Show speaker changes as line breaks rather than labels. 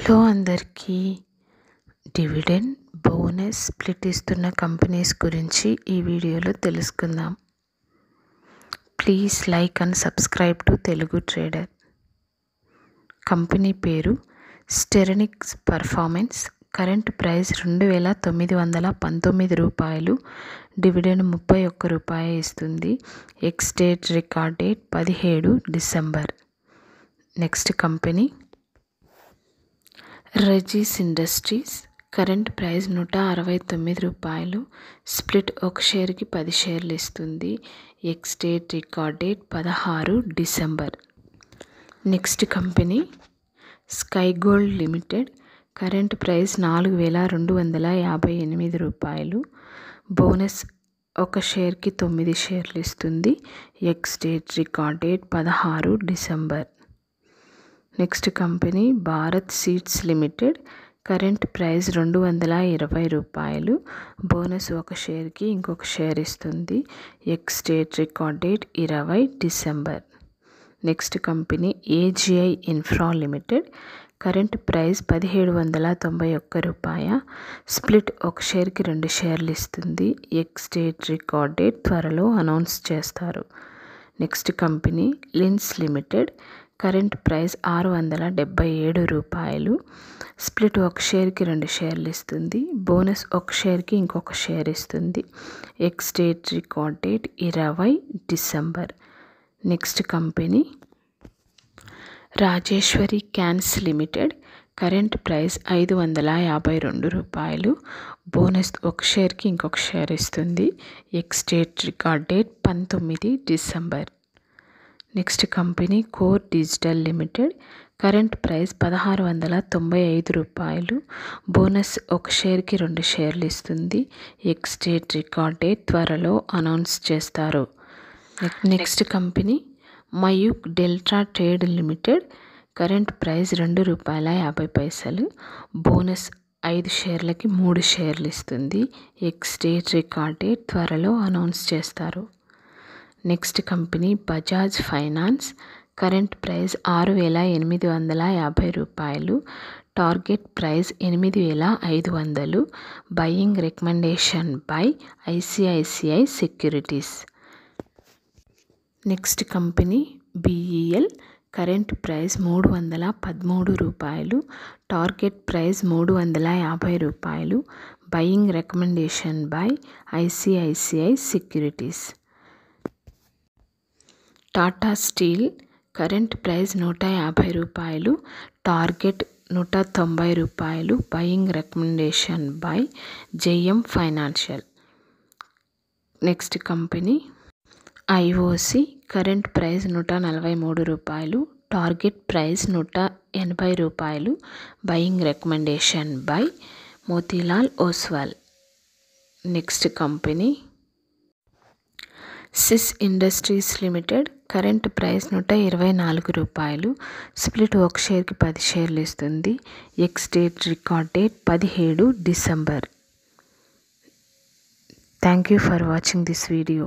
Hello అందరికీ. Dividend, bonus, split ఇస్తున్న companies గురించి ఈ వీడియోలో తెలుసుకుందాం. Please like and subscribe to Telugu trader. Company పేరు స్టెరనిక్స్ పర్ఫార్మెన్స్. కరెంట్ ప్రైస్ 2,919 రూపాయలు. డివిడెండ్ 31 రూపాయ ఇస్తుంది. Ex date record date 17 December. Next company Regis industries. Current price 169 రూపాయలు. స్ప్లిట్ ఒక షేర్కి 10 షేర్లు ఇస్తుంది. Ex date record date 16 December. Next company sky gold limited. Current price 4,258 రూపాయలు. బోనస్ ఒక షేర్కి 9 షేర్లు ఇస్తుంది. Ex date record date 16 December. Next company Bharat seeds limited. Current price 220 రూపాయలు. బోనస్ ఒక షేర్కి ఇంకొక షేర్ ఇస్తుంది. Ex date record date 20 December. Next company AGI infra limited. Current price 1791 రూపాయ. స్ప్లిట్ ఒక షేర్కి 2 షేర్లు ఇస్తుంది. ఎక్స్ డేట్ రికార్డ్ డేట్ త్వరలో అనౌన్స్ చేస్తారు. Next company లిన్స్ limited. Current price 677 రూపాయలు. స్ప్లిట్ ఒక షేర్కి 2 షేర్లు ఇస్తుంది. బోనస్ ఒక షేర్కి ఇంకొక షేర్ ఇస్తుంది. Ex date record date 20 December. Next company Rajeshwari cans limited. Current price 552 రూపాయలు. బోనస్ ఒక షేర్కి ఇంకొక షేర్ ఇస్తుంది. Ex date record date 19 December. Next company core digital limited. Current price 1695 రూపాయలు. బోనస్ ఒక షేర్కి 2 షేర్లు ఇస్తుంది. ఎక్స్ డేట్ రికార్డ్ డేట్ త్వరలో అనౌన్స్ చేస్తారు. Next company Mayukh delta trade limited. Current price 2 రూపాయల 50 పైసలు. బోనస్ 5 షేర్లకి 3 షేర్లు ఇస్తుంది. ఎక్స్ డేట్ రికార్డ్ డేట్ త్వరలో అనౌన్స్ చేస్తారు. Next company Bajaj finance. Current price 6,850 రూపాయలు. Target price 8,500. Buying recommendation by ICICI securities. Next company BEL. Current price 313 రూపాయలు. Target price 350 రూపాయలు. Buying recommendation by ICICI securities. Tata steel. Current price 150 రూపాయలు. Target 190 రూపాయలు. Buying recommendation by JM financial. Next company IOC. Current price 143 రూపాయలు. Target price 180 రూపాయలు. Buying recommendation by Motilal Oswal. Next company సిస్ industries limited. Current price 124 రూపాయలు. Split ఒక షేర్కి 10 షేర్లు ఇస్తుంది. Ex date record date 17 December. Thank you for watching this video.